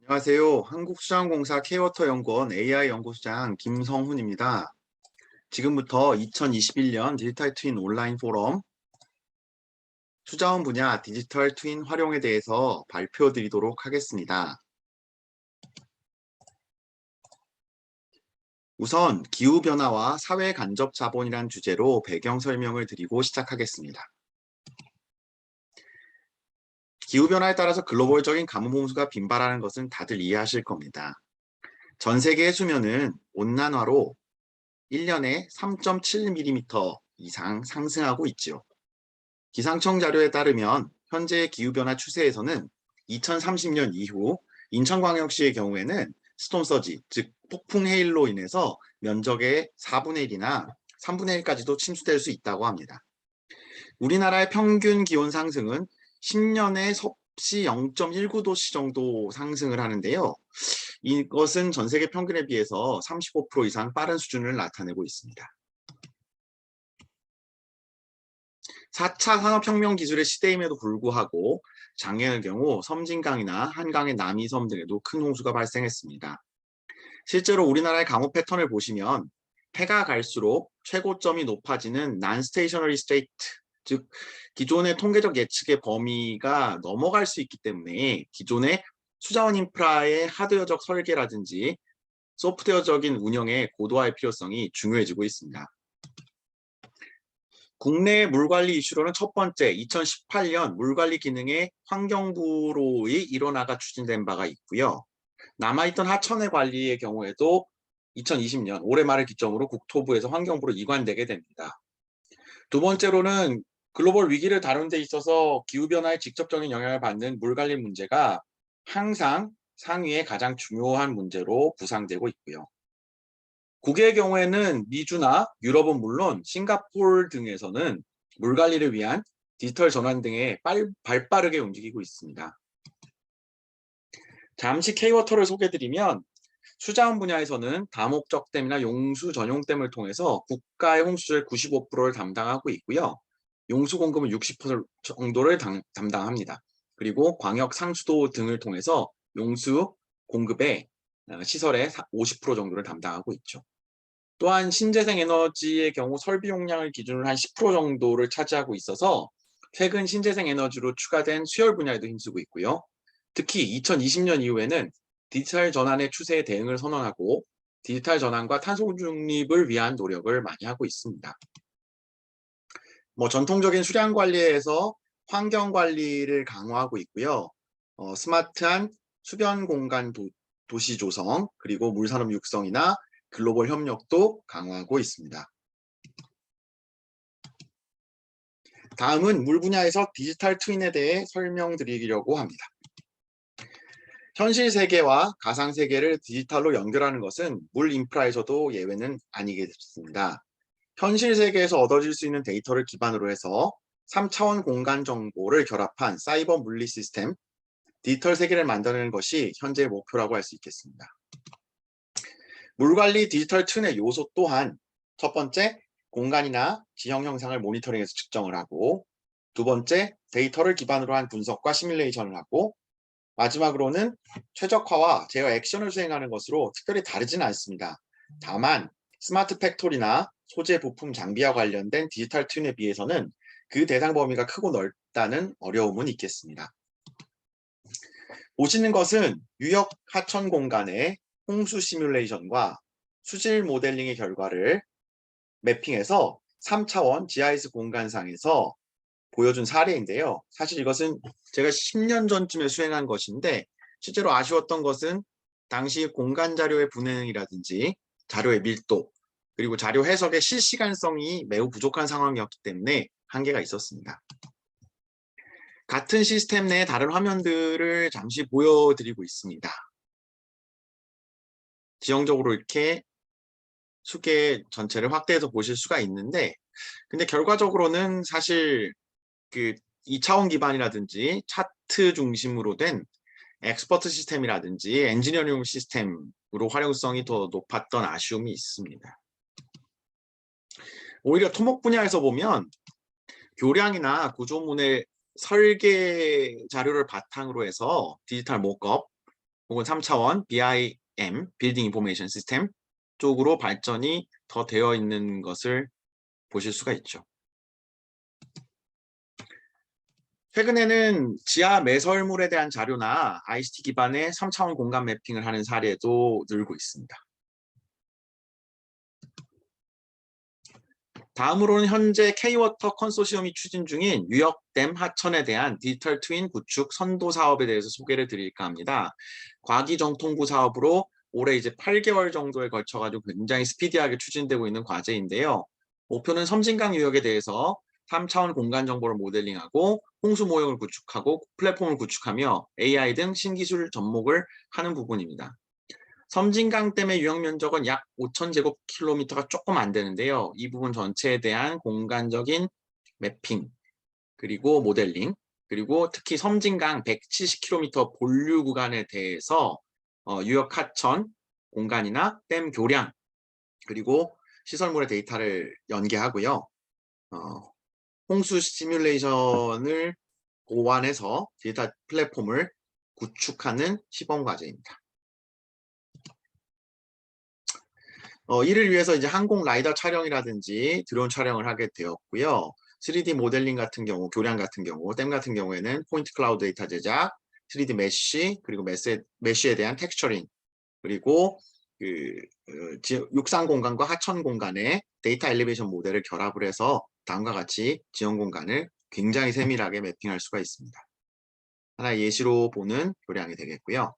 안녕하세요. 한국수자원공사 K워터 연구원 AI 연구소장 김성훈입니다. 지금부터 2021년 디지털 트윈 온라인 포럼 수자원 분야 디지털 트윈 활용에 대해서 발표드리도록 하겠습니다. 우선 기후변화와 사회 간접 자본이란 주제로 배경 설명을 드리고 시작하겠습니다. 기후변화에 따라서 글로벌적인 가뭄 홍수가 빈발하는 것은 다들 이해하실 겁니다. 전 세계의 수면은 온난화로 1년에 3.7mm 이상 상승하고 있지요. 기상청 자료에 따르면 현재의 기후변화 추세에서는 2030년 이후 인천광역시의 경우에는 스톰서지, 즉 폭풍 해일로 인해서 면적의 4분의 1이나 3분의 1까지도 침수될 수 있다고 합니다. 우리나라의 평균 기온 상승은 10년에 섭씨 0.19도씨 정도 상승을 하는데요. 이것은 전 세계 평균에 비해서 35% 이상 빠른 수준을 나타내고 있습니다. 4차 산업혁명 기술의 시대임에도 불구하고 작년의 경우 섬진강이나 한강의 남이섬 등에도 큰 홍수가 발생했습니다. 실제로 우리나라의 강우 패턴을 보시면 해가 갈수록 최고점이 높아지는 non-stationary state, 즉 기존의 통계적 예측의 범위가 넘어갈 수 있기 때문에 기존의 수자원 인프라의 하드웨어적 설계라든지 소프트웨어적인 운영의 고도화의 필요성이 중요해지고 있습니다. 국내 물관리 이슈로는 첫 번째, 2018년 물관리 기능의 환경부로의 일원화가 추진된 바가 있고요. 남아있던 하천의 관리의 경우에도 2020년 올해 말을 기점으로 국토부에서 환경부로 이관되게 됩니다. 두 번째로는 글로벌 위기를 다루는 데 있어서 기후변화에 직접적인 영향을 받는 물관리 문제가 항상 상위의 가장 중요한 문제로 부상되고 있고요. 국외의 경우에는 미주나 유럽은 물론 싱가포르 등에서는 물관리를 위한 디지털 전환 등에 발빠르게 움직이고 있습니다. 잠시 K워터를 소개드리면 수자원 분야에서는 다목적댐이나 용수 전용댐을 통해서 국가의 홍수를 95%를 담당하고 있고요. 용수 공급은 60% 정도를 담당합니다. 그리고 광역 상수도 등을 통해서 용수 공급의 시설의 50% 정도를 담당하고 있죠. 또한 신재생 에너지의 경우 설비 용량을 기준으로 한 10% 정도를 차지하고 있어서 최근 신재생 에너지로 추가된 수열 분야에도 힘쓰고 있고요. 특히 2020년 이후에는 디지털 전환의 추세에 대응을 선언하고 디지털 전환과 탄소 중립을 위한 노력을 많이 하고 있습니다. 전통적인 수량 관리에서 환경 관리를 강화하고 있고요. 스마트한 수변 공간 도시 조성, 그리고 물산업 육성이나 글로벌 협력도 강화하고 있습니다. 다음은 물 분야에서 디지털 트윈에 대해 설명드리려고 합니다. 현실 세계와 가상 세계를 디지털로 연결하는 것은 물 인프라에서도 예외는 아니겠습니다. 현실 세계에서 얻어질 수 있는 데이터를 기반으로 해서 3차원 공간 정보를 결합한 사이버 물리 시스템, 디지털 세계를 만드는 것이 현재의 목표라고 할 수 있겠습니다. 물관리 디지털 트윈의 요소 또한 첫 번째, 공간이나 지형 형상을 모니터링해서 측정을 하고, 두 번째, 데이터를 기반으로 한 분석과 시뮬레이션을 하고, 마지막으로는 최적화와 제어 액션을 수행하는 것으로 특별히 다르지는 않습니다. 다만 스마트 팩토리나 소재 부품 장비와 관련된 디지털 트윈에 비해서는 그 대상 범위가 크고 넓다는 어려움은 있겠습니다. 보시는 것은 유역 하천 공간의 홍수 시뮬레이션과 수질 모델링의 결과를 매핑해서 3차원 GIS 공간상에서 보여준 사례인데요. 사실 이것은 제가 10년 전쯤에 수행한 것인데 실제로 아쉬웠던 것은 당시 공간 자료의 분해이라든지 자료의 밀도, 그리고 자료 해석의 실시간성이 매우 부족한 상황이었기 때문에 한계가 있었습니다. 같은 시스템 내의 다른 화면들을 잠시 보여드리고 있습니다. 지형적으로 이렇게 수계 전체를 확대해서 보실 수가 있는데, 근데 결과적으로는 사실 그 2차원 기반이라든지 차트 중심으로 된 엑스퍼트 시스템이라든지 엔지니어링 시스템으로 활용성이 더 높았던 아쉬움이 있습니다. 오히려 토목 분야에서 보면 교량이나 구조문의 설계 자료를 바탕으로 해서 디지털 모크업, 혹은 3차원 BIM, 빌딩 인포메이션 시스템 쪽으로 발전이 더 되어 있는 것을 보실 수가 있죠. 최근에는 지하 매설물에 대한 자료나 ICT 기반의 3차원 공간 매핑을 하는 사례도 늘고 있습니다. 다음으로는 현재 K-워터 컨소시엄이 추진 중인 뉴욕댐 하천에 대한 디지털 트윈 구축 선도 사업에 대해서 소개를 드릴까 합니다. 과기정통부 사업으로 올해 이제 8개월 정도에 걸쳐가지고 굉장히 스피디하게 추진되고 있는 과제인데요. 목표는 섬진강 유역에 대해서 3차원 공간 정보를 모델링하고 홍수 모형을 구축하고 플랫폼을 구축하며 AI 등 신기술 접목을 하는 부분입니다. 섬진강댐의 유역 면적은 약 5,000제곱킬로미터가 조금 안 되는데요. 이 부분 전체에 대한 공간적인 매핑, 그리고 모델링, 그리고 특히 섬진강 170km 본류 구간에 대해서 유역 하천 공간이나 댐 교량, 그리고 시설물의 데이터를 연계하고요. 홍수 시뮬레이션을 보완해서 데이터 플랫폼을 구축하는 시범 과제입니다. 이를 위해서 이제 항공 라이더 촬영이라든지 드론 촬영을 하게 되었고요. 3D 모델링 같은 경우, 교량 같은 경우, 댐 같은 경우에는 포인트 클라우드 데이터 제작, 3D 메쉬, 그리고 메쉬에 대한 텍스처링, 그리고 육상 공간과 하천 공간의 데이터 엘리베이션 모델을 결합을 해서 다음과 같이 지형 공간을 굉장히 세밀하게 매핑할 수가 있습니다. 하나의 예시로 보는 교량이 되겠고요.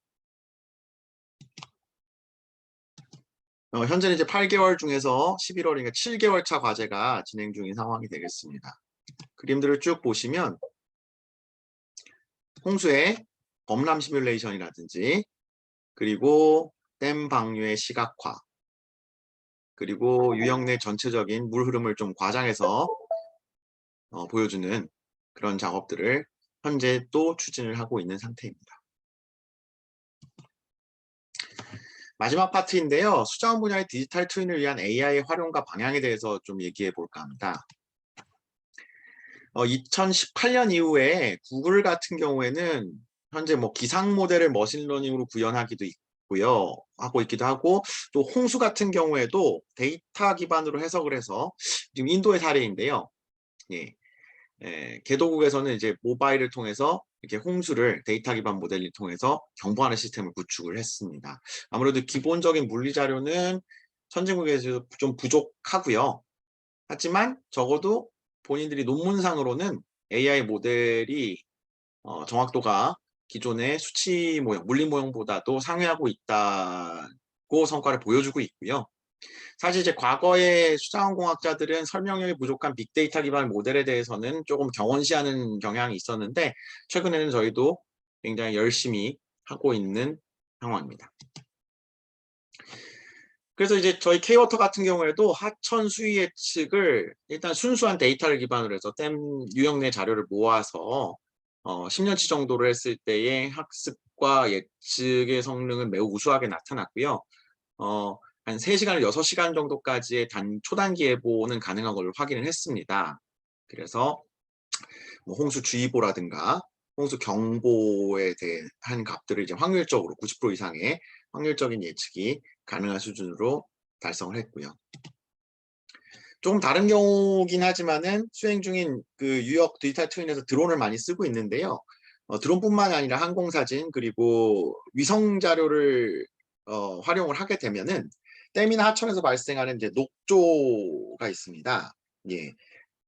현재는 이제 8개월 중에서 11월이니까 7개월 차 과제가 진행 중인 상황이 되겠습니다. 그림들을 쭉 보시면 홍수의 범람 시뮬레이션이라든지, 그리고 댐 방류의 시각화, 그리고 유역 내 전체적인 물 흐름을 좀 과장해서 보여주는 그런 작업들을 현재 또 추진을 하고 있는 상태입니다. 마지막 파트인데요. 수자원 분야의 디지털 트윈을 위한 AI의 활용과 방향에 대해서 좀 얘기해 볼까 합니다. 2018년 이후에 구글 같은 경우에는 현재 뭐 기상 모델을 머신러닝으로 구현하기도 있고요. 하고 있기도 하고, 또 홍수 같은 경우에도 데이터 기반으로 해석을 해서 지금 인도의 사례인데요. 예. 개도국에서는 이제 모바일을 통해서 이렇게 홍수를 데이터 기반 모델을 통해서 경보하는 시스템을 구축을 했습니다. 아무래도 기본적인 물리 자료는 선진국에서 좀 부족하고요. 하지만 적어도 본인들이 논문상으로는 AI 모델이 정확도가 기존의 수치 모형, 물리 모형보다도 상회하고 있다고 성과를 보여주고 있고요. 사실 이제 과거의 수자원공학자들은 설명력이 부족한 빅데이터 기반 모델에 대해서는 조금 경원시하는 경향이 있었는데, 최근에는 저희도 굉장히 열심히 하고 있는 상황입니다. 그래서 이제 저희 K-워터 같은 경우에도 하천 수위 예측을 일단 순수한 데이터를 기반으로 해서 댐 유역 내 자료를 모아서 10년치 정도를 했을 때의 학습과 예측의 성능은 매우 우수하게 나타났고요. 한 3시간에서 6시간 정도까지의 초단기 예보는 가능한 걸로 확인을 했습니다. 그래서 뭐 홍수주의보라든가 홍수경보에 대한 값들을 이제 확률적으로 90% 이상의 확률적인 예측이 가능한 수준으로 달성을 했고요. 조금 다른 경우긴 하지만은 수행 중인 그 유역 디지털 트윈에서 드론을 많이 쓰고 있는데요. 드론뿐만 아니라 항공사진 그리고 위성 자료를 활용을 하게 되면은 댐이나 하천에서 발생하는 이제 녹조가 있습니다. 예.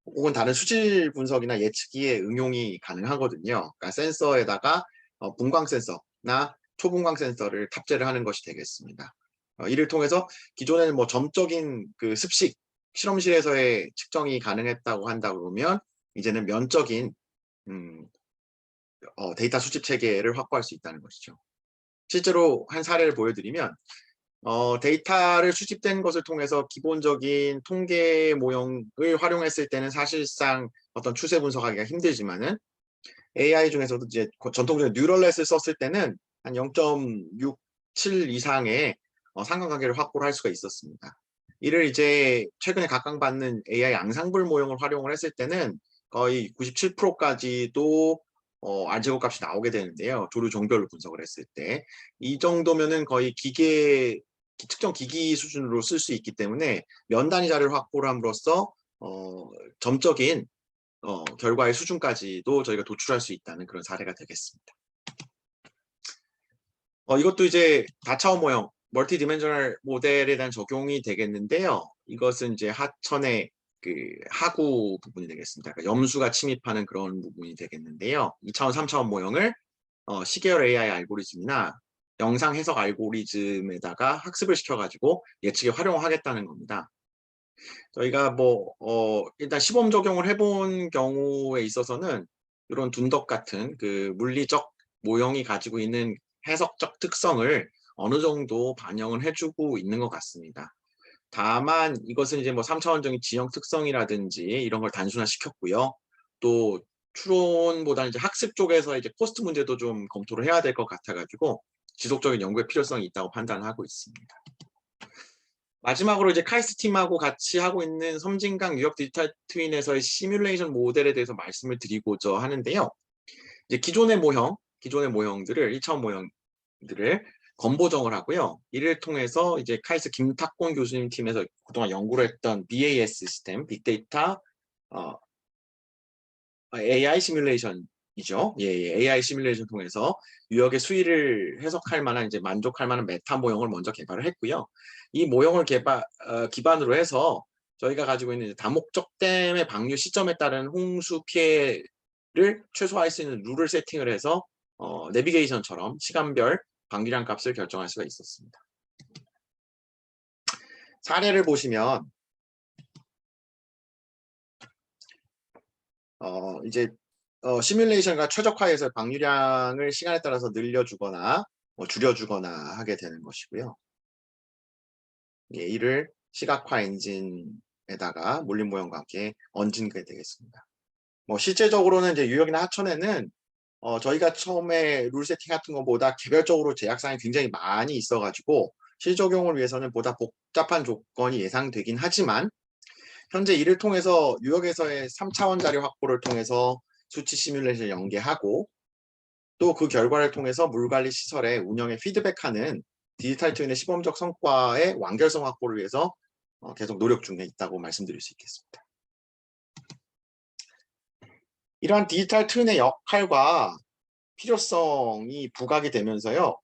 혹은 다른 수질 분석이나 예측기에 응용이 가능하거든요. 그러니까 센서에다가 분광 센서나 초분광 센서를 탑재를 하는 것이 되겠습니다. 이를 통해서 기존에는 뭐 점적인 그 습식 실험실에서의 측정이 가능했다고 한다 그러면 이제는 면적인 데이터 수집 체계를 확보할 수 있다는 것이죠. 실제로 한 사례를 보여드리면 데이터를 수집된 것을 통해서 기본적인 통계 모형을 활용했을 때는 사실상 어떤 추세 분석하기가 힘들지만은 AI 중에서도 이제 전통적인 뉴럴넷을 썼을 때는 한 0.67 이상의 상관관계를 확보를 할 수가 있었습니다. 이를 이제 최근에 각광받는 AI 앙상블 모형을 활용을 했을 때는 거의 97%까지도 R제곱 값이 나오게 되는데요. 조류 종별로 분석을 했을 때. 이 정도면은 거의 특정 기기 수준으로 쓸 수 있기 때문에 면 단위 자료를 확보를 함으로써 점적인 결과의 수준까지도 저희가 도출할 수 있다는 그런 사례가 되겠습니다. 이것도 이제 다차원 모형, 멀티 디멘셔널 모델에 대한 적용이 되겠는데요. 이것은 이제 하천의 그 하구 부분이 되겠습니다. 그러니까 염수가 침입하는 그런 부분이 되겠는데요. 2차원, 3차원 모형을 시계열 AI 알고리즘이나 영상 해석 알고리즘에다가 학습을 시켜가지고 예측에 활용하겠다는 겁니다. 저희가 일단 시범 적용을 해본 경우에 있어서는 이런 둔덕 같은 그 물리적 모형이 가지고 있는 해석적 특성을 어느 정도 반영을 해주고 있는 것 같습니다. 다만 이것은 이제 3차원적인 지형 특성이라든지 이런 걸 단순화시켰고요. 또 추론보다는 이제 학습 쪽에서 이제 코스트 문제도 좀 검토를 해야 될 것 같아가지고 지속적인 연구의 필요성이 있다고 판단하고 있습니다. 마지막으로 이제 카이스트 팀하고 같이 하고 있는 섬진강 유역 디지털 트윈에서의 시뮬레이션 모델에 대해서 말씀을 드리고자 하는데요. 이제 기존의 모형들을 1차원 모형들을 건보정을 하고요. 이를 통해서 이제 카이스트 김탁곤 교수님 팀에서 그동안 연구를 했던 BAS 시스템, 빅데이터 AI 시뮬레이션이죠. AI 시뮬레이션 통해서 유역의 수위를 해석할 만한 이제 만족할 만한 메타 모형을 먼저 개발을 했고요. 이 모형을 기반으로 해서 저희가 가지고 있는 다목적 댐의 방류 시점에 따른 홍수 피해를 최소화할 수 있는 룰을 세팅을 해서 내비게이션처럼 시간별 방류량 값을 결정할 수가 있었습니다. 사례를 보시면 이제 시뮬레이션과 최적화해서 방류량을 시간에 따라서 늘려주거나 줄여주거나 하게 되는 것이고요. 이를 시각화 엔진에다가 물림 모형과 함께 얹게 되겠습니다. 실제적으로는 이제 유역이나 하천에는 저희가 처음에 룰 세팅 같은 것보다 개별적으로 제약사항이 굉장히 많이 있어가지고 실적용을 위해서는 보다 복잡한 조건이 예상되긴 하지만 현재 이를 통해서 유역에서의 3차원 자료 확보를 통해서 수치 시뮬레이션을 연계하고 또 그 결과를 통해서 물관리 시설의 운영에 피드백하는 디지털 트윈의 시범적 성과의 완결성 확보를 위해서 계속 노력 중에 있다고 말씀드릴 수 있겠습니다. 이러한 디지털 트윈의 역할과 필요성이 부각이 되면서요.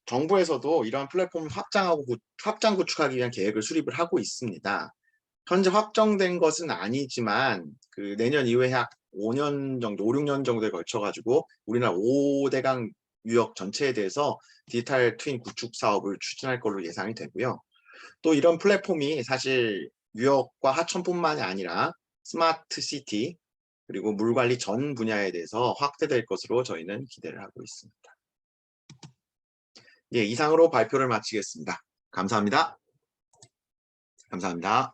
정부에서도 이러한 플랫폼을 확장 구축하기 위한 계획을 수립을 하고 있습니다. 현재 확정된 것은 아니지만 그 내년 이후에 약 5년 정도, 5, 6년 정도에 걸쳐가지고 우리나라 5대강 유역 전체에 대해서 디지털 트윈 구축 사업을 추진할 걸로 예상이 되고요. 또 이런 플랫폼이 사실 유역과 하천뿐만이 아니라 스마트 시티 그리고 물 관리 전 분야에 대해서 확대될 것으로 저희는 기대를 하고 있습니다. 이상으로 발표를 마치겠습니다. 감사합니다. 감사합니다.